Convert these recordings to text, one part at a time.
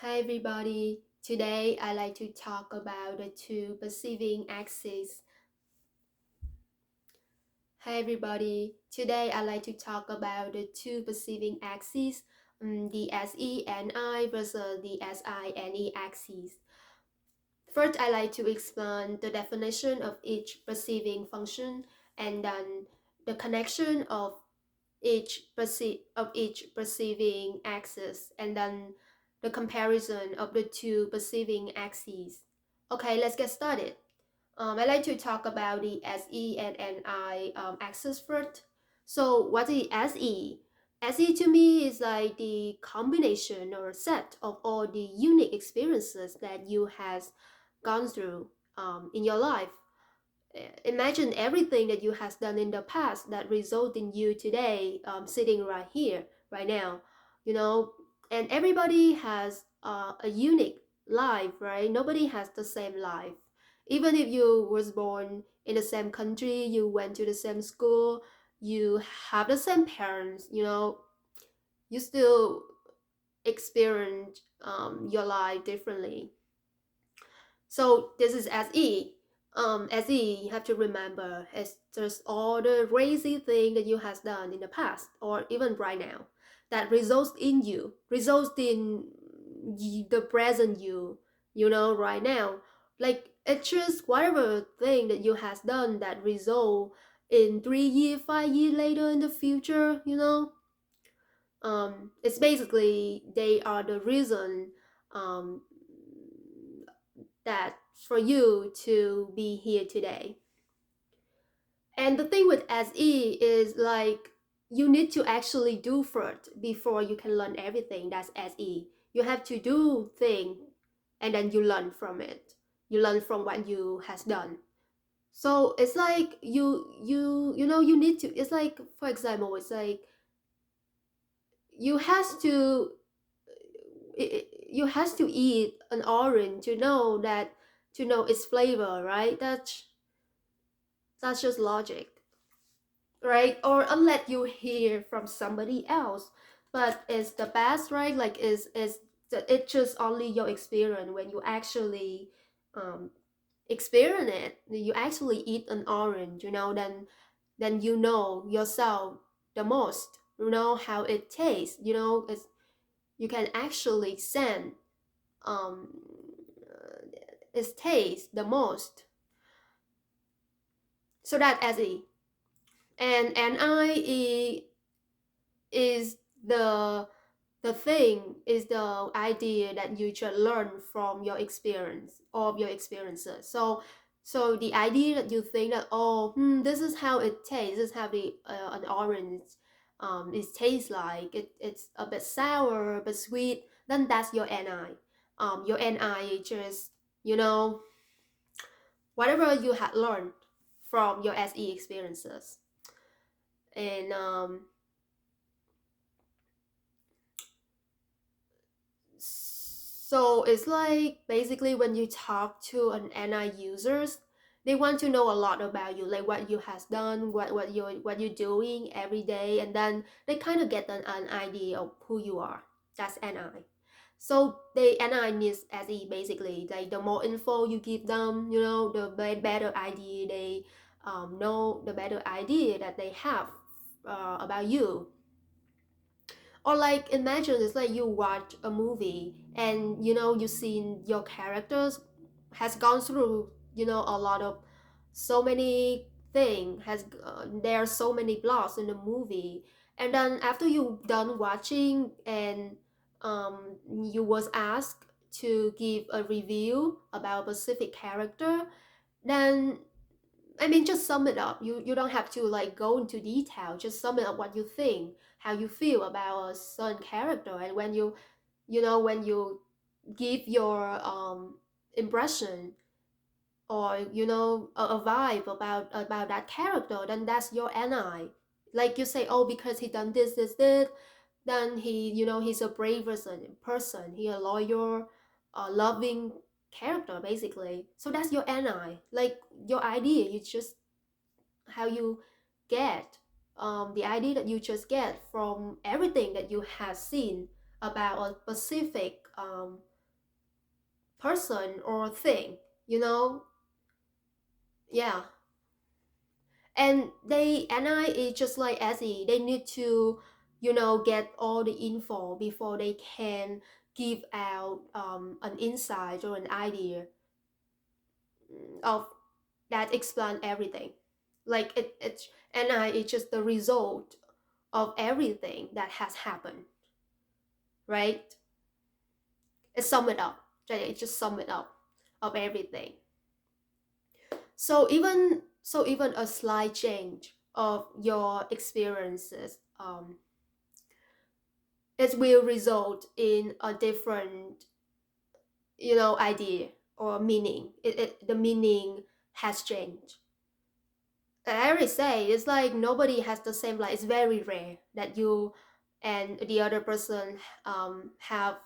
Hi everybody. Today I like to talk about the two perceiving axes. Hi everybody. Today I like to talk about the two perceiving axes, the SE and I versus the SI and E axes. First, I like to explain the definition of each perceiving function and then the connection of each perceiving axis and then the comparison of the two perceiving axes. Okay, let's get started. I like to talk about the SE and NI axis first. So what is SE? SE to me is like the combination or set of all the unique experiences that you has gone through in your life. Imagine everything that you has done in the past that result in you today sitting right here right now, you know. And everybody has a unique life, right? Nobody has the same life. Even if you was born in the same country, you went to the same school, you have the same parents, you still experience your life differently. So this is SE. SE, you have to remember, it's just all the crazy thing that you has done in the past or even right now that results in the present right now. Like it's just whatever thing that you has done that result in 3 year, 5 year later in the future. It's basically they are the reason um that for you to be here today. And the thing with SE is like you need to actually do first before you can learn everything. That's SE. You have to do thing and then you learn from it. You learn from what you has done. So it's like you need to, it's like, for example, it's like you has to you has to eat an orange to know its flavor, right? That's just logic, right? Or unless you hear from somebody else, but it's the best, right? Like is it's just only your experience when you actually um experience it. You actually eat an orange, then you know yourself the most. You know how it tastes. It's you can actually send um its taste the most. So that SE and NIE is the thing is the idea that you should learn from your experience of your experiences. So the idea that you think that this is how it tastes, this is how the an orange it tastes like it's a bit sour, a bit sweet, then that's your NI. Your NI is just you know whatever you had learned from your SE experiences. And so it's like basically when you talk to an NI users, they want to know a lot about you, like what you has done, what you're doing every day, and then they kind of get an idea of who you are. That's NI. So the NI needs SE basically. Like the more info you give them, the better idea they know, the better idea that they have about you. Or like imagine it's like you watch a movie and you seen your characters has gone through a lot of so many thing has there are so many plots in the movie, and then after you done watching and you was asked to give a review about a specific character, then I mean, just sum it up. You don't have to like go into detail. Just sum it up what you think, how you feel about a certain character, and when you give your impression or a vibe about that character, then that's your NI. Like you say, oh, because he done this, then he's a brave person. He a loyal, loving character basically. So that's your NI. Like your idea, you just how you get the idea that you just get from everything that you have seen about a specific person or thing, you know? Yeah. And NI is just like SE. They need to, get all the info before they can give out an insight or an idea of that explain everything. Like it's NI is just the result of everything that has happened, right? It sum it up. It just sum it up of everything. So even a slight change of your experiences, it will result in a different, idea or meaning. The meaning has changed. I already say it's like nobody has the same, like it's very rare that you and the other person have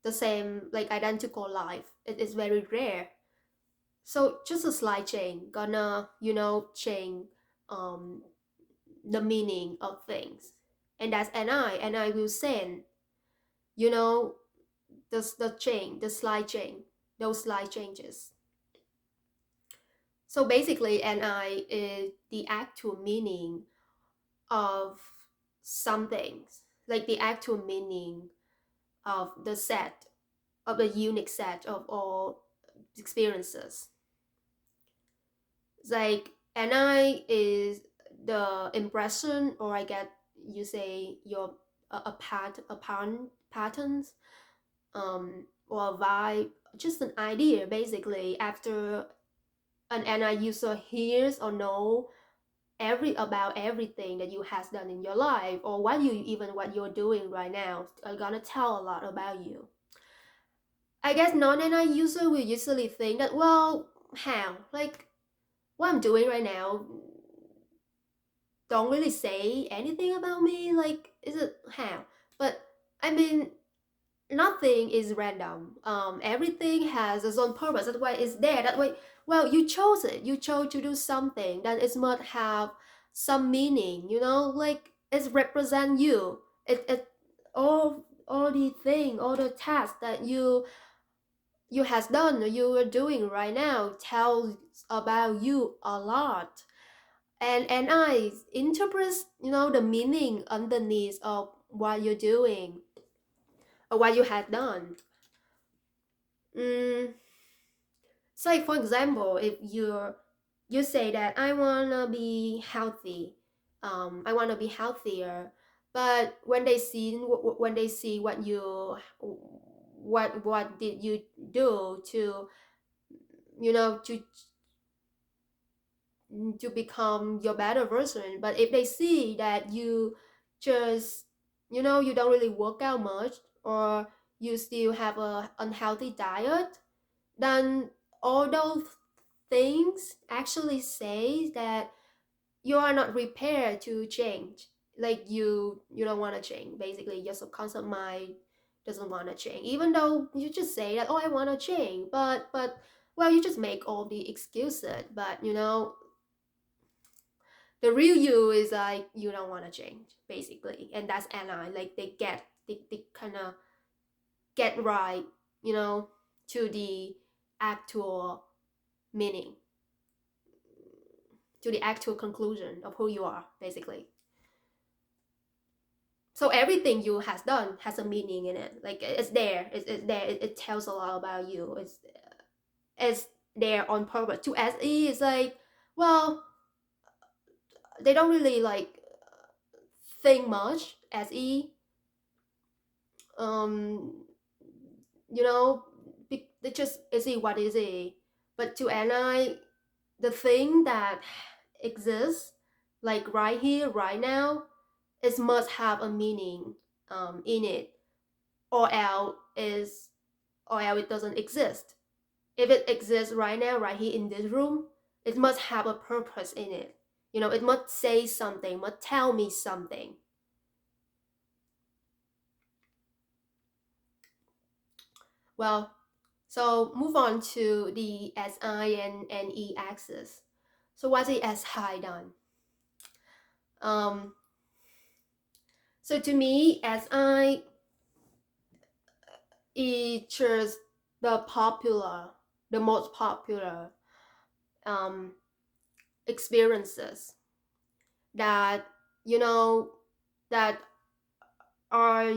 the same, like identical life. It is very rare. So just a slight change gonna, change um the meaning of things. And that's and I will send, you know, the slight change, those slight changes. So basically NI is the actual meaning of some things, like the actual meaning of the set, of the unique set of all experiences. Like NI is the impression, or I get, you say, your patterns, or a vibe, just an idea basically after an NI user hears or know about everything that you has done in your life, or what you're doing right now are gonna tell a lot about you. I guess non-NI user will usually think that, well, how, like, what I'm doing right now don't really say anything about me. Like, is it how? But I mean, nothing is random. Everything has its own purpose. That's why it's there. That way, well, you chose it. You chose to do something. Then it must have some meaning. Like it represent you. It all the thing, all the tasks that you has done, or you are doing right now tells about you a lot. And I interpret, the meaning underneath of what you're doing or what you had done. Mm, so, like, for example, if you say that I wanna be healthy, I wanna be healthier, but when they see what did you do to, you know to to become your better version. But if they see that you just, you don't really work out much, or you still have a unhealthy diet, then all those things actually say that you are not prepared to change. Like you don't want to change. Basically, your subconscious mind doesn't want to change, even though you just say that, oh, I want to change. But well, you just make all the excuses. But the real you is like you don't want to change, basically. And that's NI. Like they kind of get right, you know to the actual meaning, to the actual conclusion of who you are, basically. So everything you has done has a meaning in it. Like it's there, it's there, it tells a lot about you. It's there on purpose. To SE is like, well, they don't really like think much. SE, um you know they just SE what is it. But to NI, the thing that exists, like right here right now, it must have a meaning in it, or else it doesn't exist. If it exists right now, right here in this room, it must have a purpose in it. It must say something, must tell me something. Well, so move on to the SI and NE axis. So what's the SI done? So to me, SI it's just the popular, the most popular um, experiences that you know that are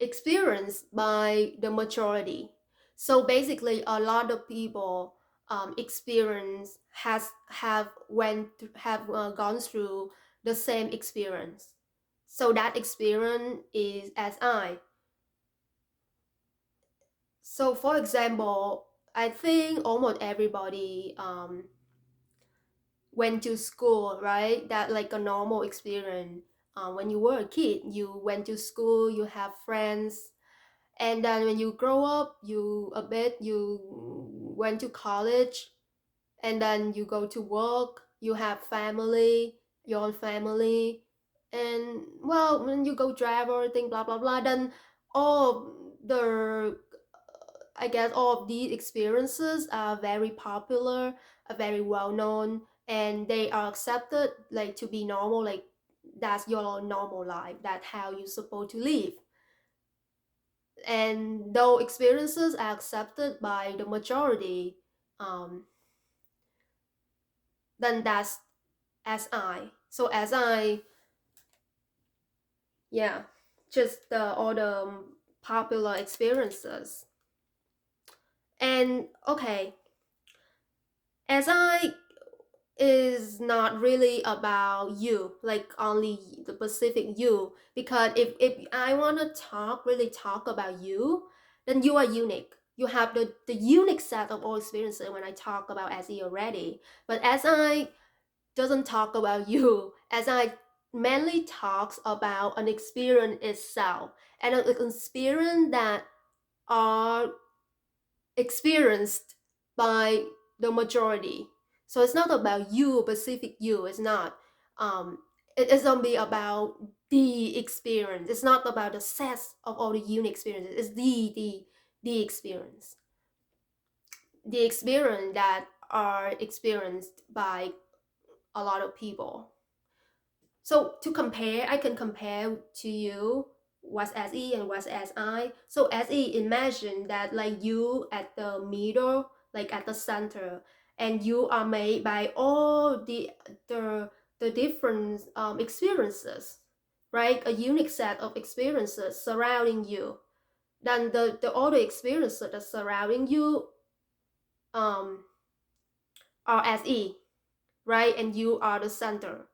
experienced by the majority. So basically, a lot of people experience has have gone through the same experience. So that experience is SI. So for example, I think almost everybody went to school, right? That like a normal experience. When you were a kid, you went to school, you have friends, and then when you grow up, you went to college, and then you go to work, you have family, your own family, and well, when you go drive or thing, blah blah blah, then all the I guess all of these experiences are very popular, are very well known, and they are accepted like to be normal, like that's your normal life, that's how you're supposed to live. And though experiences are accepted by the majority, um, then that's SI. So SI, yeah, just all the popular experiences. And okay, SI is not really about you, like only the specific you, because if I want to really talk about you, then you are unique, you have the unique set of all experiences when I talk about SE already. But SI doesn't talk about you, SI mainly talks about an experience itself, and an experience that are experienced by the majority. So it's not about you, specific you. It's not. Um, it's only about the experience. It's not about the set of all the unique experiences. It's the experience, the experience that are experienced by a lot of people. So to compare, I can compare to you what's SE and what's SI. So SE, imagine that like you at the middle, like at the center, and you are made by all the the different experiences, right? A unique set of experiences surrounding you. Then the all the experiences that surrounding you um are SE, right? And you are the center.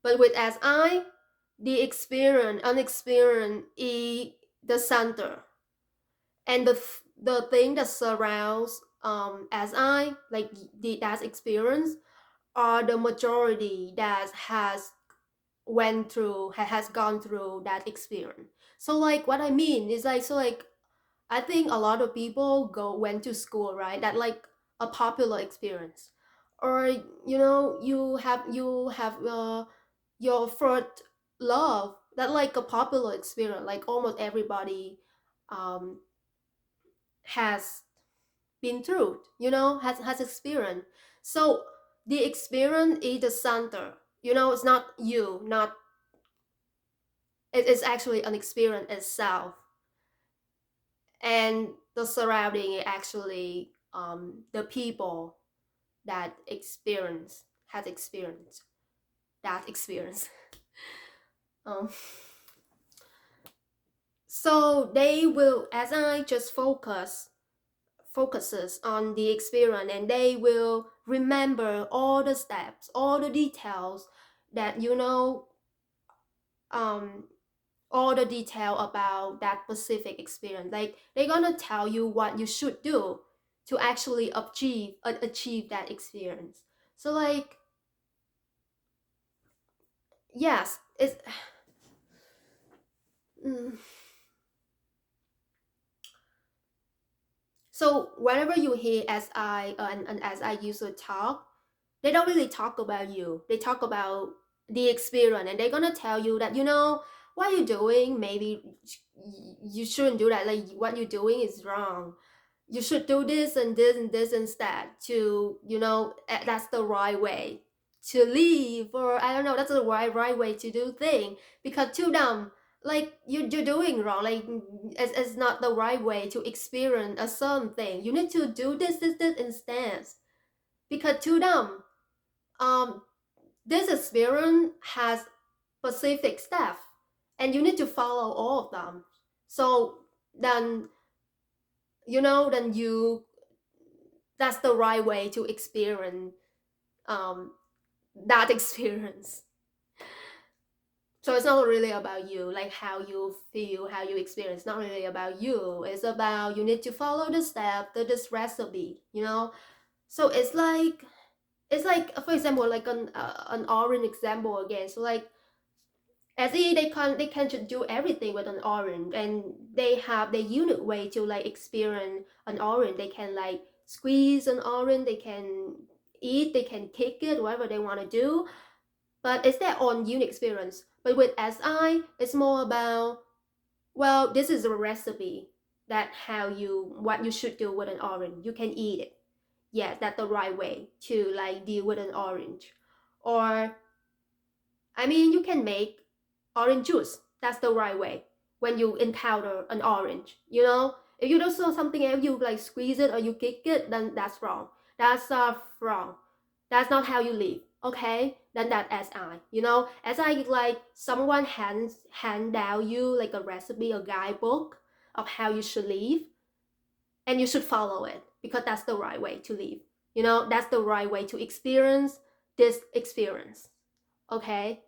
But with SI, the experience, unexperienced is the center, and the thing that surrounds SI, like that experience, are the majority that has went through has gone through that experience. So like what I mean is like, so like I think a lot of people went to school, right? That like a popular experience, or you have your first love, that like a popular experience. Like almost everybody um has been through, has experienced. So the experience is the center. It's not you, not it is actually an experience itself, and the surrounding is actually the people that has experienced that experience. um, so they will, as I just focuses on the experience, and they will remember all the steps, all the details that um all the detail about that specific experience. Like they're gonna tell you what you should do to actually achieve that experience. So like, yes, it's mm. So whenever you hear SI and SI user talk, they don't really talk about you. They talk about the experience, and they're gonna tell you that what you're doing. Maybe you shouldn't do that. Like what you're doing is wrong. You should do this and this and this instead. That's the right way to live, or I don't know. That's the right way to do thing, because to them, like you're doing wrong, like it's not the right way to experience a certain thing. You need to do this instead, because to them, um this experience has specific steps, and you need to follow all of them. So then, then you that's the right way to experience um that experience. So it's not really about you, like how you feel, how you experience. Not really about you. It's about you need to follow the step, this recipe. So it's like for example, like an orange example again. So like SE, they can just do everything with an orange, and they have their unique way to like experience an orange. They can like squeeze an orange, they can eat, they can kick it, whatever they want to do, but it's their own unique experience. But with SI, it's more about, well, this is a recipe that how you what you should do with an orange. You can eat it. Yeah, that's the right way to like deal with an orange. Or I mean, you can make orange juice. That's the right way when you encounter an orange. If you don't saw something else, you like squeeze it or you kick it, then that's wrong. That's wrong. That's not how you live. Okay, then that SI. SI is like someone hand down you like a recipe, a guidebook of how you should live, and you should follow it because that's the right way to live. That's the right way to experience this experience. Okay,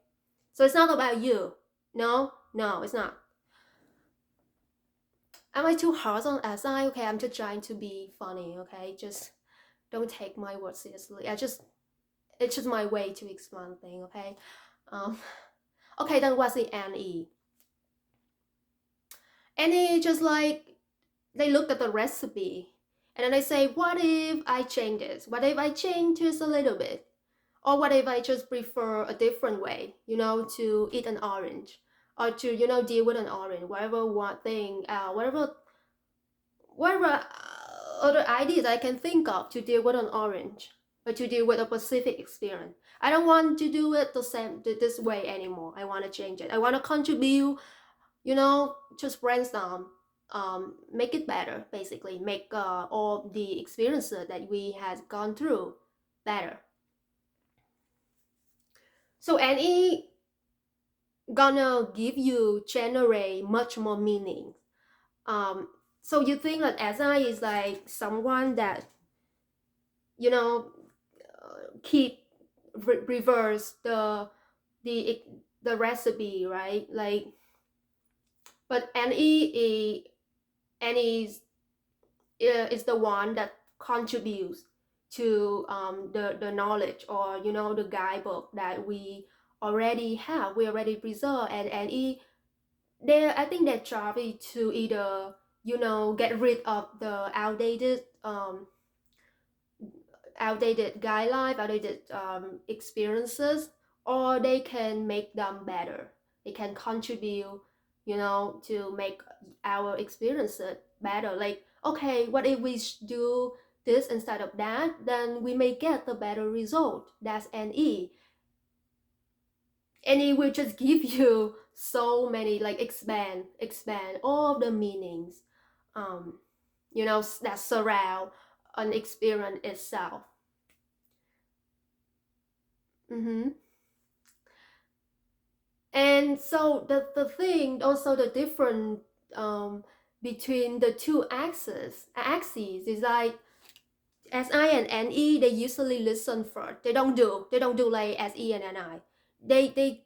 so it's not about you. No, no, it's not. Am I too hard on SI? Okay, I'm just trying to be funny. Okay, just don't take my words seriously. It's just my way to explain thing. Okay, um, okay. Then what's the NE? NE just like they look at the recipe and then they say, what if I change this? What if I change this a little bit? Or what if I just prefer a different way, to eat an orange, or to deal with an orange, whatever one thing, whatever other ideas I can think of to deal with an orange, or to deal with a specific experience. I don't want to do it the same this way anymore. I want to change it. I want to contribute. Just brainstorm, make it better. Basically, make all the experiences that we has gone through better. So NE gonna give you generate much more meaning. Um, so you think that SI is like someone that you know keep reverse the the recipe, right? Like, but NE is the one that contributes to the knowledge, or the guidebook that we already have, we already preserve. And NE, I think their job is to either get rid of the outdated guidelines, outdated experiences, or they can make them better. They can contribute, to make our experiences better. Like, okay, what if we do this instead of that? Then we may get the better result. That's NE. And it will just give you so many, like, expand all of the meanings, um, that surround an experience itself. Mm-hmm. And so the thing, also the difference um, between the two axes is like SI and NE, they usually listen first. They don't do like SE and NI. They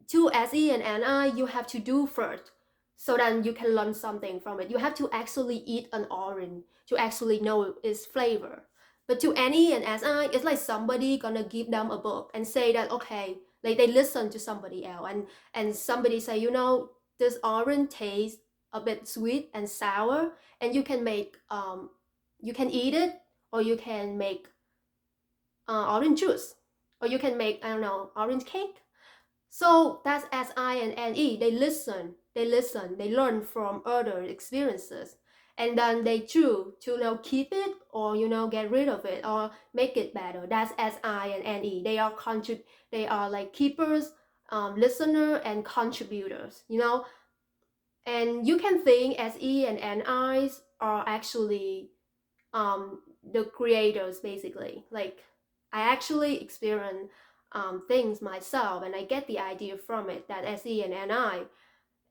to SE and NI, you have to do first, so then you can learn something from it. You have to actually eat an orange to actually know its flavor. But to NE and SI, it's like somebody gonna give them a book and say that, okay, like they listen to somebody else, and somebody say, this orange tastes a bit sweet and sour, and you can eat it, or you can make orange juice, or you can make, I don't know, orange cake. So that's SI and NE. They listen, they learn from other experiences, and then they choose to keep it, or get rid of it, or make it better. That's SI and NE. They are like keepers listener and contributors, you know. And you can think SE and NIs are actually the creators, basically. Like, I actually experience things myself, and I get the idea from it, that SE and NI.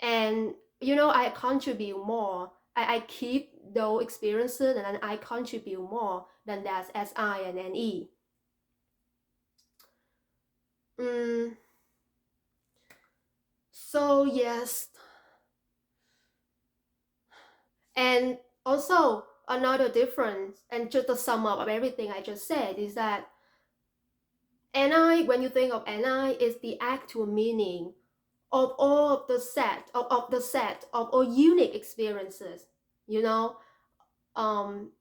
And you know, I contribute more. I keep those experiences, and then I contribute more than that SI and NE. Mm, so yes, and also another difference, and just a sum up of everything I just said, is that NI, when you think of NI, is the actual meaning of all of the set of all unique experiences, you know,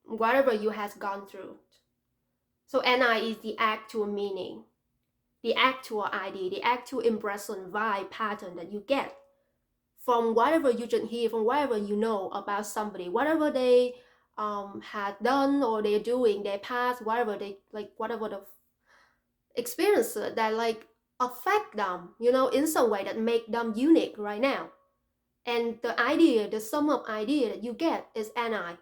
whatever you has gone through. So NI is the actual meaning, the actual idea, the actual impression, vibe, pattern that you get from whatever you just hear, from whatever you know about somebody, whatever they had done or they're doing, their past, whatever they like, whatever the experiences that like affect them, you know, in some way that make them unique right now. And the idea, the sum of idea that you get is NI,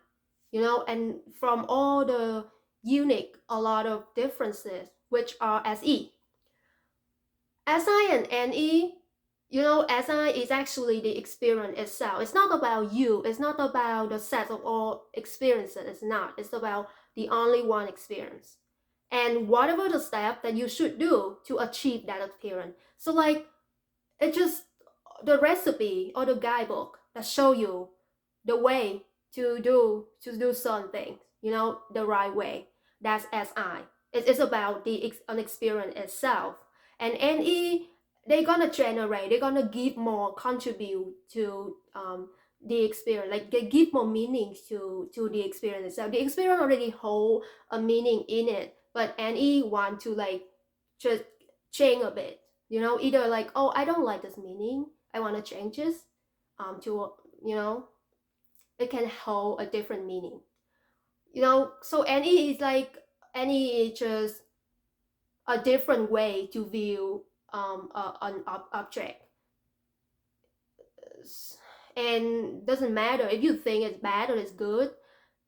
you know, and from all the unique, a lot of differences, which are SE. SI and NE, you know, SI is actually the experience itself. It's not about you. It's not about the set of all experiences. It's not. It's about the only one experience. And whatever the step that you should do to achieve that experience. So like, it's just the recipe or the guidebook that show you the way to do certain things, you know, the right way. That's SI. It's about the an experience itself. And NE, they're gonna give more, contribute to the experience, like they give more meanings to the experience itself. The experience already hold a meaning in it, but NE want to like just change a bit, you know, either like, oh, I don't like this meaning, I want to change this to, you know, it can hold a different meaning, you know. So any is like, any is just a different way to view an object. And doesn't matter if you think it's bad or it's good,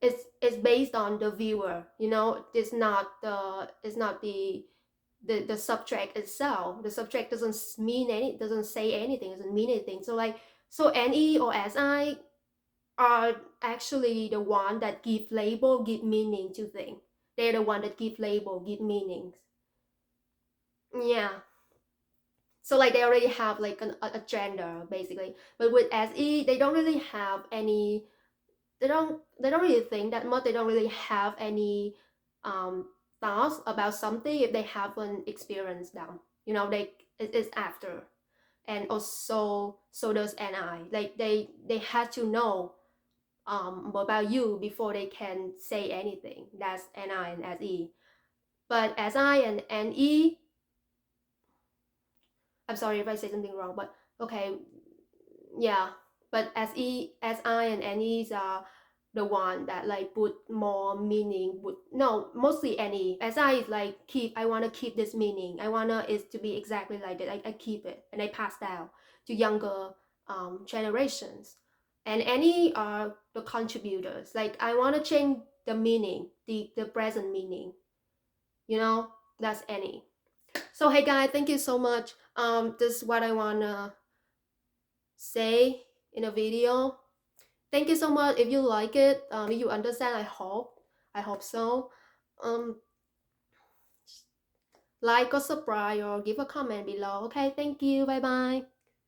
it's based on the viewer, you know. It's not the subject itself. The subject doesn't mean any, doesn't say anything, doesn't mean anything. So like, so NE or SI are actually the one that give label, give meaning to things. They're the one that give label, give meanings. Yeah. So like, they already have like a gender, basically. But with SE, they don't really have any. They don't really think that much. They don't really have any um, thoughts about something if they haven't experienced them. You know, it's after. And also, so does NI. Like they had to know about you before they can say anything. That's NI and SE. But SI and NE, I'm sorry if I say something wrong, but okay, yeah. But SI and NEs are the one that like put more meaning. Would no, mostly NE. SI is like, keep. I wanna keep this meaning. I wanna it to be exactly like that. I keep it and I pass down to younger generations. And NE are the contributors. Like, I wanna change the meaning, the present meaning. You know, that's NE. So hey guys, thank you so much. This is what I wanna say in a video. Thank you so much. If you like it, if you understand, I hope so. Um, like or subscribe or give a comment below. Okay, thank you. Bye bye.